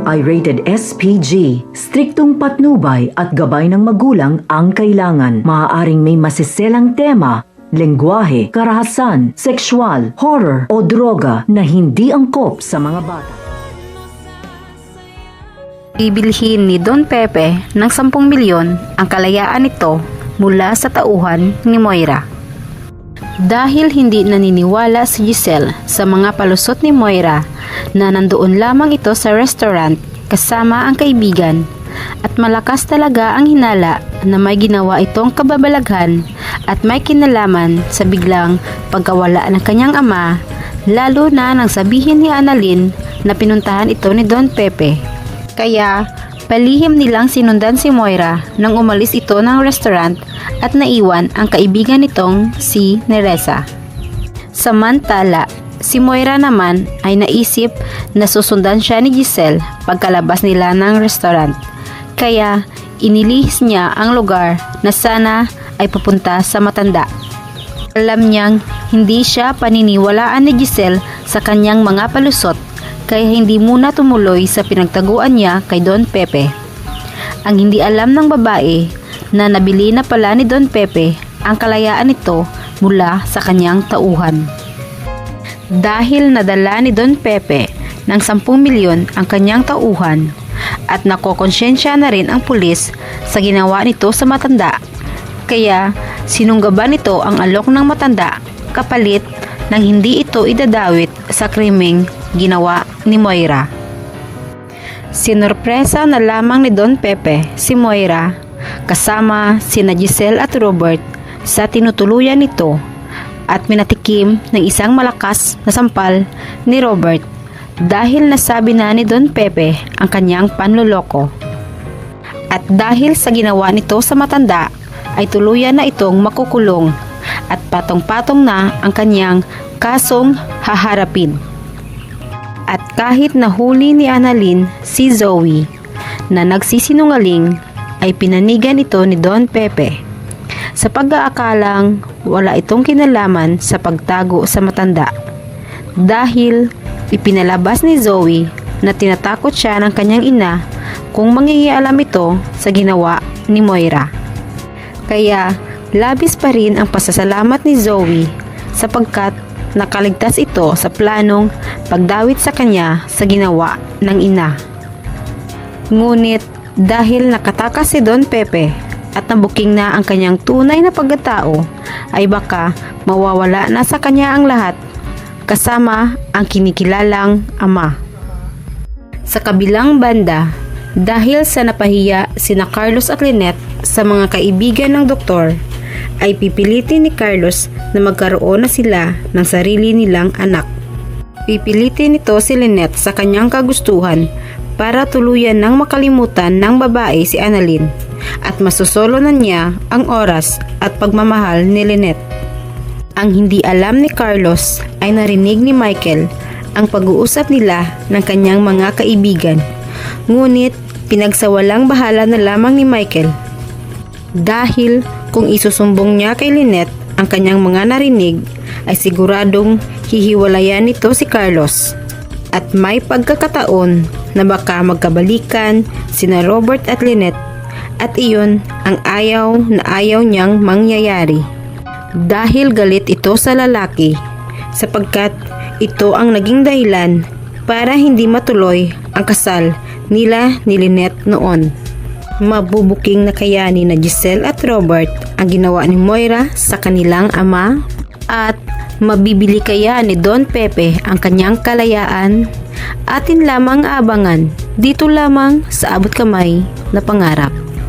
ay rated SPG. Striktong patnubay at gabay ng magulang ang kailangan. Maaaring may masiselang tema, lengguwahe, karahasan, sexual, horror o droga na hindi angkop sa mga bata. Ibilhin ni Don Pepe ng 10 milyon ang kalayaan nito mula sa tauhan ni Moira. Dahil hindi naniniwala si Giselle sa mga palusot ni Moira na nandoon lamang ito sa restaurant kasama ang kaibigan at malakas talaga ang hinala na may ginawa itong kababalaghan at may kinalaman sa biglang pagkawala ng kanyang ama, lalo na nang sabihin ni Annalyn na pinuntahan ito ni Don Pepe. Kaya palihim nilang sinundan si Moira nang umalis ito ng restaurant at naiwan ang kaibigan nitong si Neresa. Samantala, si Moira naman ay naisip na susundan siya ni Giselle pagkalabas nila ng restaurant. Kaya inilihis niya ang lugar na sana ay pupunta sa matanda. Alam niyang hindi siya paniniwalaan ni Giselle sa kanyang mga palusot, kaya hindi muna tumuloy sa pinagtaguan niya kay Don Pepe. Ang hindi alam ng babae na nabili na pala ni Don Pepe ang kalayaan nito mula sa kanyang tauhan. Dahil nadala ni Don Pepe ng 10 milyon ang kanyang tauhan at nakokonsensya na rin ang pulis sa ginawa nito sa matanda, kaya sinunggaban nito ang alok ng matanda kapalit nang hindi ito idadawit sa krimeng ginawa ni Moira. Sinorpresa na lamang ni Don Pepe si Moira kasama sina Giselle at Robert sa tinutuluyan nito at minatikim ng isang malakas na sampal ni Robert dahil nasabi na ni Don Pepe ang kanyang panloloko. At dahil sa ginawa nito sa matanda ay tuluyan na itong makukulong at patong-patong na ang kanyang kasong haharapin. At kahit nahuli ni Annalyn si Zoe na nagsisinungaling, ay pinanigan ito ni Don Pepe sa pag-aakalang wala itong kinalaman sa pagtago sa matanda, dahil ipinalabas ni Zoe na tinatakot siya ng kanyang ina kung mangingialam ito sa ginawa ni Moira. Kaya labis pa rin ang pasasalamat ni Zoe sapagkat nakaligtas ito sa planong pagdawit sa kanya sa ginawa ng ina. Ngunit dahil nakatakas si Don Pepe at nabuking na ang kanyang tunay na pagkatao, ay baka mawawala na sa kanya ang lahat kasama ang kinikilalang ama. Sa kabilang banda, dahil sa napahiya sina Carlos at Lynette sa mga kaibigan ng doktor, ay pipilitin ni Carlos na magkaroon na sila ng sarili nilang anak. Pipilitin nito si Lynette sa kanyang kagustuhan para tuluyan ng makalimutan ng babae si Annalyn at masusolo na niya ang oras at pagmamahal ni Lynette. Ang hindi alam ni Carlos ay narinig ni Michael ang pag-uusap nila ng kanyang mga kaibigan, ngunit pinagsawalang bahala na lamang ni Michael dahil kung isusumbong niya kay Lynette ang kanyang mga narinig ay siguradong hihiwalayan nito si Carlos at may pagkakataon na baka magkabalikan sina Robert at Lynette at iyon ang ayaw na ayaw niyang mangyayari dahil galit ito sa lalaki sapagkat ito ang naging dahilan para hindi matuloy ang kasal nila ni Lynette noon. Mabubuking na kaya ni na Giselle at Robert ang ginawa ni Moira sa kanilang ama at mabibili kaya ni Don Pepe ang kanyang kalayaan? Atin lamang abangan dito lamang sa Abot Kamay na Pangarap.